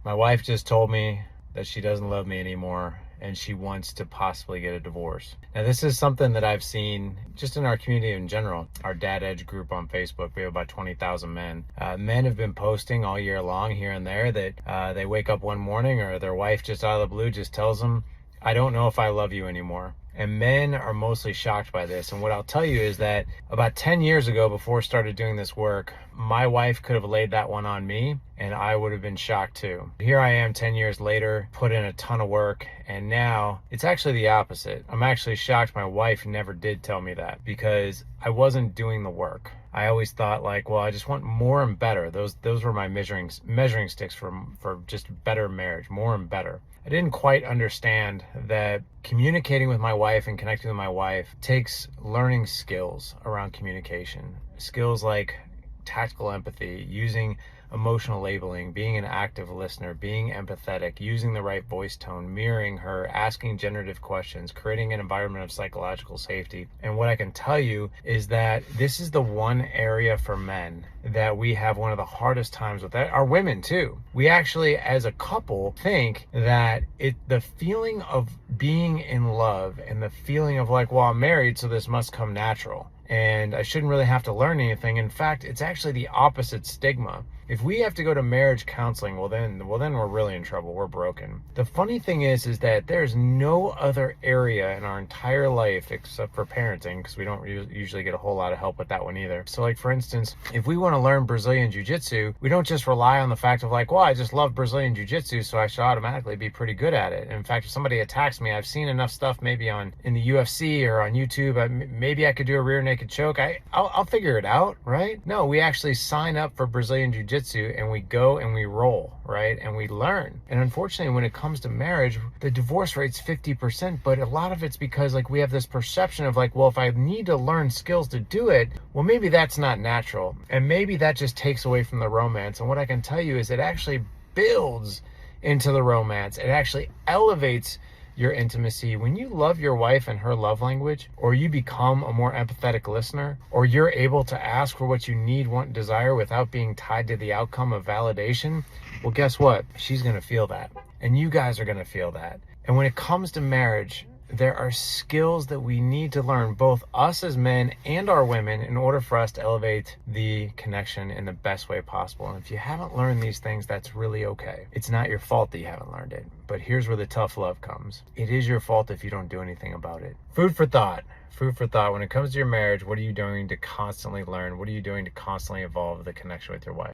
My wife just told me that she doesn't love me anymore and she wants to possibly get a divorce. Now, this is something that I've seen just in our community in general. Our Dad Edge group on Facebook, we have about 20,000 men. Men have been posting all year long here and there that they wake up one morning or their wife just out of the blue just tells them, I don't know if I love you anymore. And men are mostly shocked by this. And what I'll tell you is that about 10 years ago, before I started doing this work, my wife could have laid that one on me and I would have been shocked too. Here I am 10 years later, put in a ton of work, and now it's actually the opposite. I'm actually shocked my wife never did tell me that because I wasn't doing the work. I always thought like, well, I just want more and better. Those were my measuring sticks for just better marriage, more and better. I didn't quite understand that communicating with my wife and connecting with my wife takes learning skills around communication. Skills like tactical empathy, using emotional labeling, being an active listener, being empathetic, using the right voice tone, mirroring her, asking generative questions, creating an environment of psychological safety. And what I can tell you is that this is the one area for men that we have one of the hardest times with. That our women too. We actually, as a couple, think that the feeling of being in love and the feeling of like, well, I'm married, so this must come natural and I shouldn't really have to learn anything. In fact, it's actually the opposite stigma. If we have to go to marriage counseling, well then we're really in trouble. We're broken. The funny thing is that there's no other area in our entire life except for parenting, because we don't usually get a whole lot of help with that one either. So like, for instance, if we want to learn Brazilian Jiu-Jitsu, we don't just rely on the fact of like, well, I just love Brazilian Jiu-Jitsu, so I should automatically be pretty good at it. In fact, if somebody attacks me, I've seen enough stuff maybe in the UFC or on YouTube, maybe I could do a rear naked choke. I'll figure it out, right? No, we actually sign up for Brazilian Jiu-Jitsu and we go and we roll, right? And we learn. And unfortunately, when it comes to marriage, the divorce rate's 50%, but a lot of it's because like we have this perception of like, well, if I need to learn skills to do it, well, maybe that's not natural. And maybe that just takes away from the romance. And what I can tell you is it actually builds into the romance. It actually elevates your intimacy. When you love your wife and her love language, or you become a more empathetic listener, or you're able to ask for what you need, want, and desire without being tied to the outcome of validation, well, guess what? She's going to feel that. And you guys are going to feel that. And when it comes to marriage, there are skills that we need to learn, both us as men and our women, in order for us to elevate the connection in the best way possible. And if you haven't learned these things, that's really okay. It's not your fault that you haven't learned it. But here's where the tough love comes. It is your fault if you don't do anything about it. Food for thought. Food for thought. When it comes to your marriage, what are you doing to constantly learn? What are you doing to constantly evolve the connection with your wife?